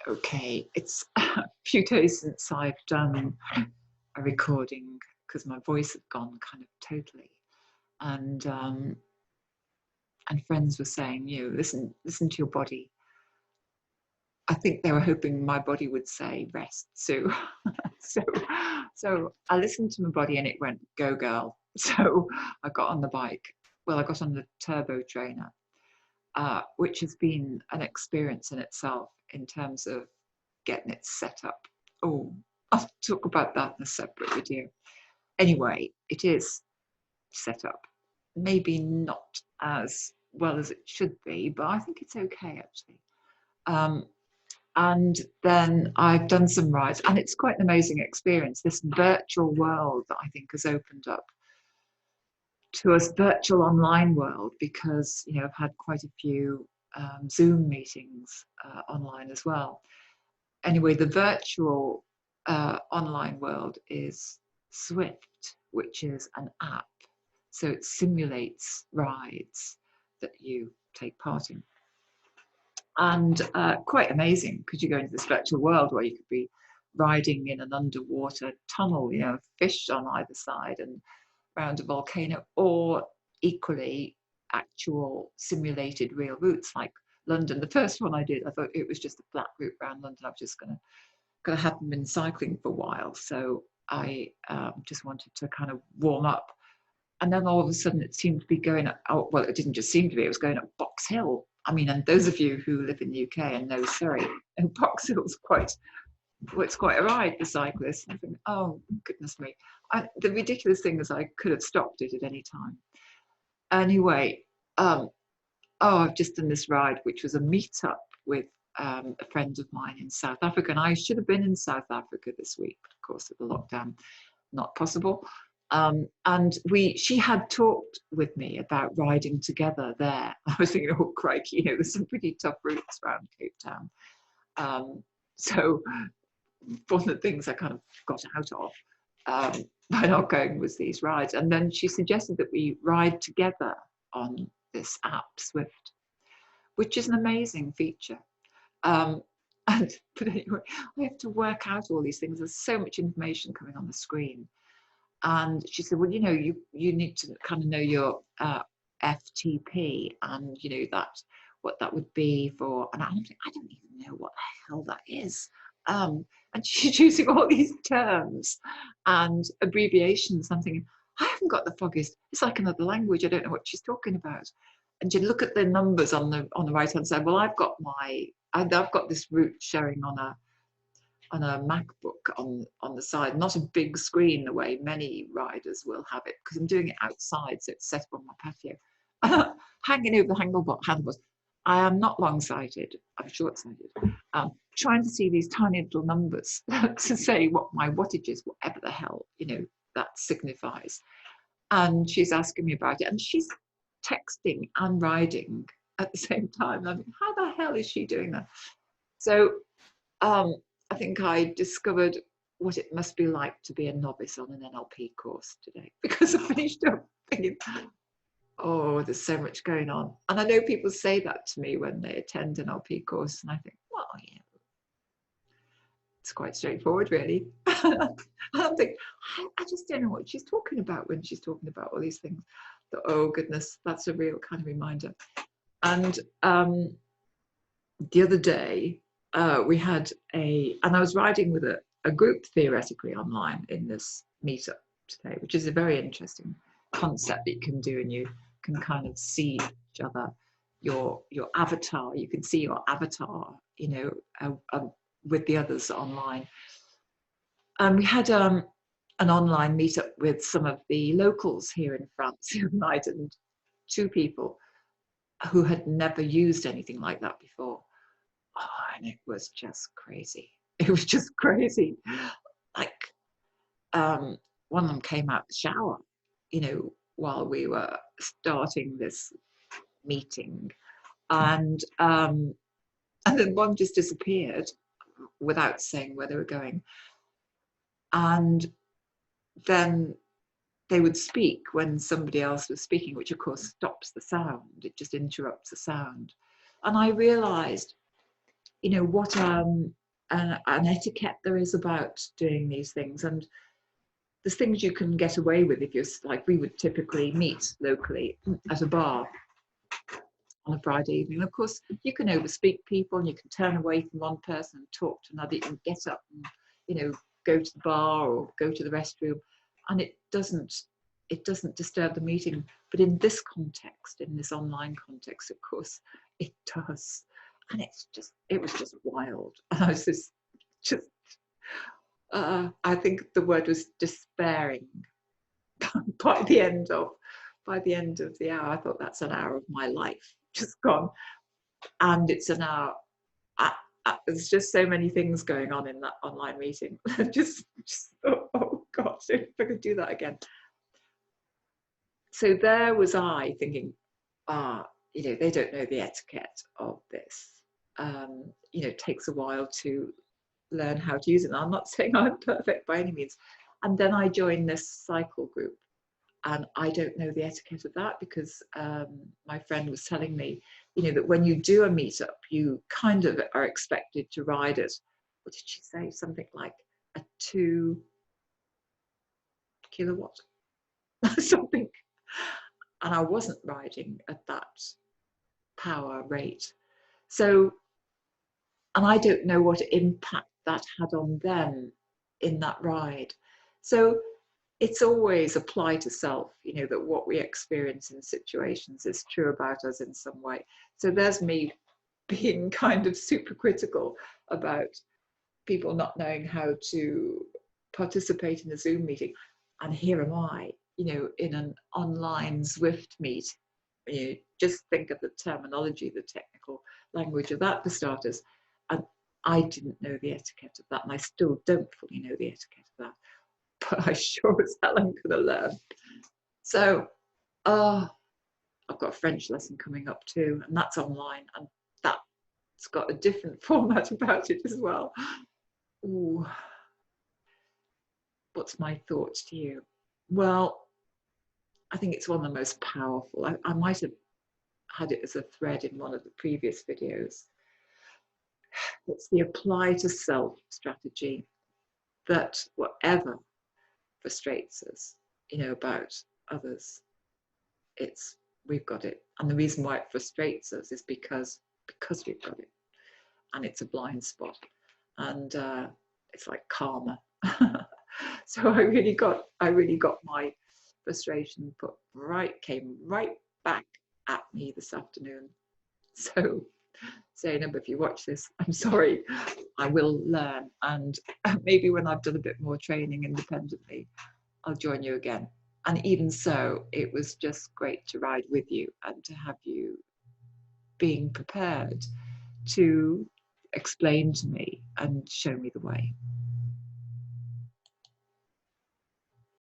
Okay, it's a few days since I've done a recording because my voice had gone kind of totally, and and friends were saying, listen to your body. I think they were hoping my body would say rest. So, so, so I listened to my body and it went go girl. So I got on the bike. Well, I got on the turbo trainer, which has been an experience in itself in terms of getting it set up. Oh, I'll talk about that in a separate video. Anyway, it is set up. Maybe not as well as it should be, but I think it's okay actually. Um, and then I've done some rides, and it's quite an amazing experience. This virtual world that I think has opened up to us, virtual online world, because I've had quite a few Zoom meetings online as well. Anyway, the virtual online world is Zwift, which is an app. So it simulates rides that you take part in. And quite amazing because you go into this virtual world where you could be riding in an underwater tunnel, fish on either side and around a volcano, or equally actual simulated real routes like London. The first one I did, I thought it was just a flat route around London. I was just going to hadn't been cycling for a while, so I just wanted to kind of warm up. And then all of a sudden it seemed to be going up, well, it didn't just seem to be, it was going up Box Hill. I mean, and those of you who live in the UK and know Surrey, and Box Hill's it's quite a ride for cyclists. I think, oh, goodness me. The ridiculous thing is I could have stopped it at any time. Anyway, I've just done this ride, which was a meet-up with a friend of mine in South Africa. And I should have been in South Africa this week, but of course, with the lockdown, not possible. And she had talked with me about riding together there. I was thinking, oh crikey, there's some pretty tough routes around Cape Town. So one of the things I kind of got out of by not going was these rides. And then she suggested that we ride together on this app, Zwift, which is an amazing feature. But anyway, I have to work out all these things. There's so much information coming on the screen. And she said, well, you need to kind of know your FTP and, what that would be for. And I'm thinking, I don't even know what the hell that is. And she's using all these terms and abbreviations. I'm thinking, I haven't got the foggiest. It's like another language. I don't know what she's talking about. And you look at the numbers on the right hand side. Well, I've got this route showing on a MacBook on the side, not a big screen the way many riders will have it, because I'm doing it outside, so it's set up on my patio, hanging over the handlebars. I am not long-sighted, I'm short-sighted, trying to see these tiny little numbers to say what my wattage is, whatever the hell, that signifies. And she's asking me about it, and she's texting and riding at the same time. I mean, how the hell is she doing that? So, I think I discovered what it must be like to be a novice on an NLP course today, because I finished up thinking, oh, there's so much going on. And I know people say that to me when they attend an NLP course, and I think, well, yeah, it's quite straightforward, really. And I'm thinking, I just don't know what she's talking about when she's talking about all these things. But, oh, goodness, that's a real kind of reminder. And the other day, we had and I was riding with a group theoretically online in this meetup today, which is a very interesting concept that you can do, and you can kind of see each other, your avatar. You can see your avatar, with the others online. And we had an online meetup with some of the locals here in France the other night, and two people who had never used anything like that before. Oh, and it was just crazy. It was just crazy. Like, one of them came out the shower, while we were starting this meeting, and then one just disappeared without saying where they were going. And then they would speak when somebody else was speaking, which of course stops the sound. It just interrupts the sound. And I realized you know, what an etiquette there is about doing these things. And there's things you can get away with if you're like, we would typically meet locally at a bar on a Friday evening. Of course, you can overspeak people and you can turn away from one person and talk to another. You can get up and, you know, go to the bar or go to the restroom, and it doesn't disturb the meeting. But in this context, in this online context, of course, it does. And it was just wild. And I was just I think the word was despairing by the end of the hour. I thought, that's an hour of my life just gone. And it's an hour. There's just so many things going on in that online meeting. just oh gosh, if I could do that again. So there was I thinking, you know, they don't know the etiquette of this. You know, it takes a while to learn how to use it. And I'm not saying I'm perfect by any means. And then I joined this cycle group, and I don't know the etiquette of that, because my friend was telling me, you know, that when you do a meetup, you kind of are expected to ride it. What did she say? Something like a 2 kilowatt, something. And I wasn't riding at that power rate. So, and I don't know what impact that had on them in that ride. So it's always apply to self, you know, that what we experience in situations is true about us in some way. So there's me being kind of super critical about people not knowing how to participate in a Zoom meeting. And here am I, you know, in an online Zwift meet. You know, just think of the terminology, the technical language of that for starters. And I didn't know the etiquette of that, and I still don't fully know the etiquette of that. But I sure as hell am going to learn. So, I've got a French lesson coming up too, and that's online, and that's got a different format about it as well. Ooh, what's my thoughts to you? Well, I think it's one of the most powerful. I might have had it as a thread in one of the previous videos. It's the apply to self strategy, that whatever frustrates us, you know, about others, we've got it. And the reason why it frustrates us is because we've got it, and it's a blind spot, and it's like karma. So I really got my frustration came right back at me this afternoon. So Zainab, if you watch this, I'm sorry. I will learn, and maybe when I've done a bit more training independently, I'll join you again. And even so, it was just great to ride with you and to have you being prepared to explain to me and show me the way.